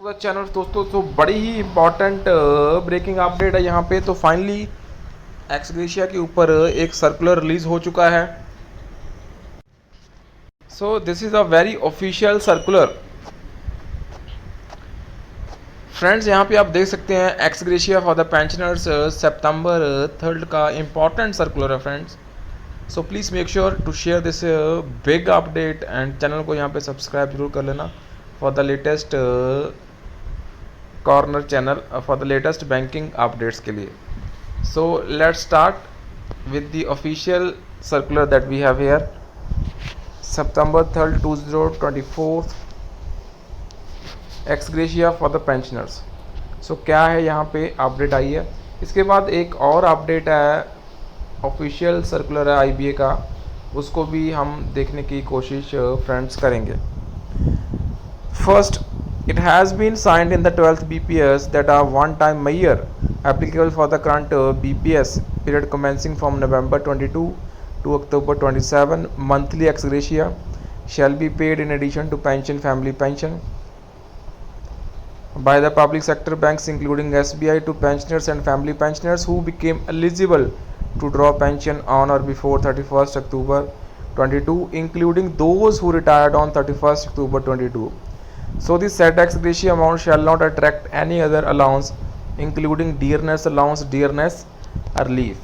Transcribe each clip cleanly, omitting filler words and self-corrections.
To the channel दोस्तों। तो बड़ी ही इम्पॉर्टेंट ब्रेकिंग अपडेट है यहाँ पे। तो फाइनली एक्स ग्रेशिया के ऊपर एक सर्कुलर रिलीज हो चुका है। So this is a very official circular friends. यहाँ पे आप देख सकते हैं ex gratia for the pensioners सितंबर 3 का इम्पॉर्टेंट सर्कुलर है friends. So please make sure to share this big update and channel को यहाँ पे सब्सक्राइब जरूर कर लेना for the latest corner channel for the latest banking updates के लिए। So let's start with the official circular that we have here September 3rd 2024 ex gratia for the pensioners. So क्या है यहाँ पे अपडेट आई है। इसके बाद एक और अपडेट है, ऑफिशियल सर्कुलर है आईबीए का, उसको भी हम देखने की कोशिश फ्रेंड्स करेंगे। First, it has been signed in the 12th BPS that are one-time measure applicable for the current BPS period commencing from November 22 to October 27. Monthly ex gratia shall be paid in addition to pension, family pension by the public sector banks including SBI to pensioners and family pensioners who became eligible to draw pension on or before 31st October 22, including those who retired on 31st October 22. So the said ex gratia amount shall not attract any other allowance including dearness allowance, dearness or leave.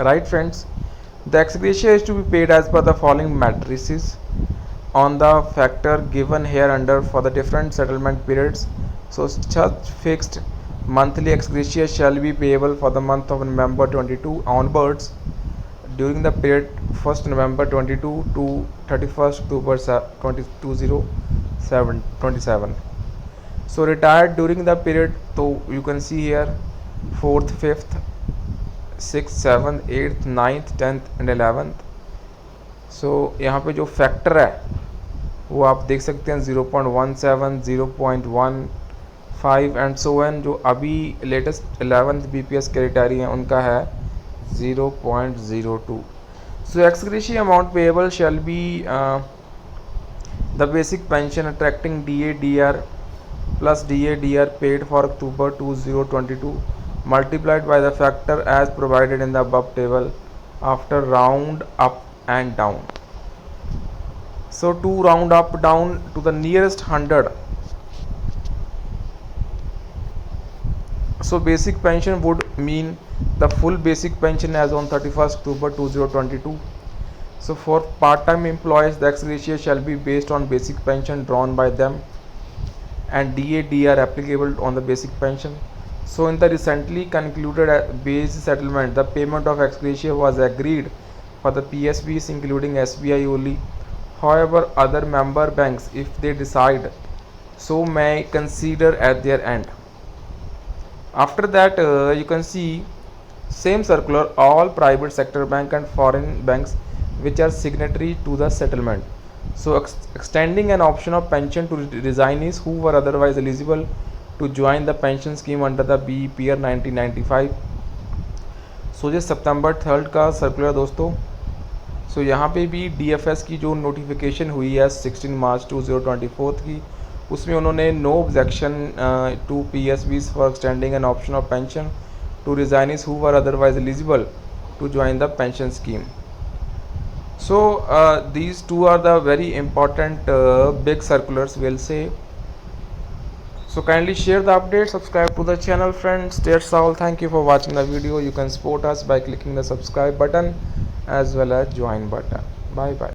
Right friends, the ex gratia is to be paid as per the following matrices on the factor given here under for the different settlement periods. So such fixed monthly ex gratia shall be payable for the month of November 22 onwards during the period 1st November 22 to 31st October 27. So retired during the period, so you can see here 4th, 5th, 6th, 7th, 8th, 9th, 10th and 11th. So यहाँ पे जो factor है वो आप देख सकते हैं 0.17, 0.15 and so N. जो अभी लेटेस्ट 11th बीपीएस के रिटायरी हैं उनका है 0.02. So ex gratia amount payable shall be the basic pension attracting DA/DR plus DA/DR paid for October 2022 multiplied by the factor as provided in the above table after round up and down. So to round up down to the nearest 100. So basic pension would mean the full basic pension as on 31st October 2022. So for part-time employees, the ex gratia shall be based on basic pension drawn by them and DA/DR applicable on the basic pension. So in the recently concluded base settlement, the payment of ex gratia was agreed for the PSBs including SBI only. However, other member banks, if they decide so, may consider at their end. After that, you can see same circular, all private sector bank and foreign banks which are signatory to the settlement. So extending an option of pension to resignees who were otherwise eligible to join the pension scheme under the BEPR 1995. सो ये सितंबर 3 का circular दोस्तों। सो यहाँ पे भी DFS की जो notification हुई है 16 मार्च 2024 की, उसमें उन्होंने no objection to PSBs for extending an option of pension to resignees who were otherwise eligible to join the pension scheme. So these two are the very important big circulars, we'll say. So kindly share the update, subscribe to the channel friends. That's all. Thank you for watching the video. You can support us by clicking the subscribe button as well as join button. Bye bye.